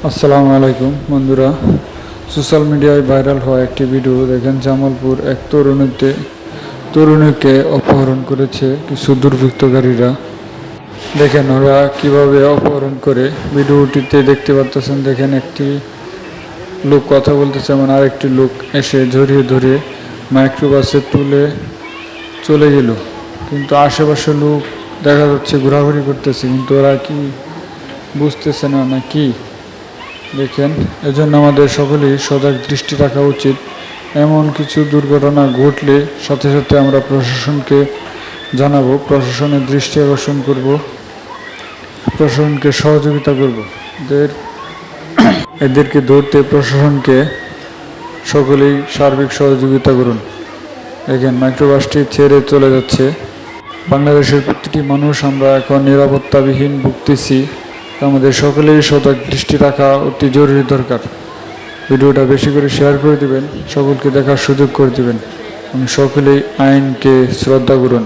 আসসালামু আলাইকুম বন্ধুরা। সোশ্যাল মিডিয়ায় ভাইরাল হওয়া একটি ভিডিও দেখেন। জামালপুর এক তরুণীকে অপহরণ করেছে কিছু দুর্বৃত্তকারীরা। দেখেন ওরা কিভাবে অপহরণ করে। ভিডিওটিতে দেখতে পাচ্ছেন, দেখেন একটি লোক কথা বলতেছে, এমন আরেকটি লোক এসে জড়িয়ে ধরে মাইক্রোবাসে তুলে চলে গেল। কিন্তু আশেপাশে লোক দেখা যাচ্ছে ঘোরাঘুরি করতেছে, কিন্তু ওরা কি বুঝতেছে না কি। দেখেন, এজন্য আমাদের সকলেই সজাগ দৃষ্টি রাখা উচিত। এমন কিছু দুর্ঘটনা ঘটলে সাথে সাথে আমরা প্রশাসনকে জানাবো, প্রশাসনের দৃষ্টি আকর্ষণ করব, প্রশাসনকে সহযোগিতা করব। এদেরকে ধরতে প্রশাসনকে সকলেই সার্বিক সহযোগিতা করুন। দেখেন মাইক্রোবাসটি ছেড়ে চলে যাচ্ছে। বাংলাদেশের প্রতিটি মানুষ আমরা এখন নিরাপত্তাবিহীন ভুগতেছি। আমাদের সকলেই সজাগ দৃষ্টি রাখা অতি জরুরি দরকার। ভিডিওটা বেশি করে শেয়ার করে দিবেন, সকলকে দেখার সুযোগ করে দিবেন এবং সকলেই আইনকে শ্রদ্ধা করুন।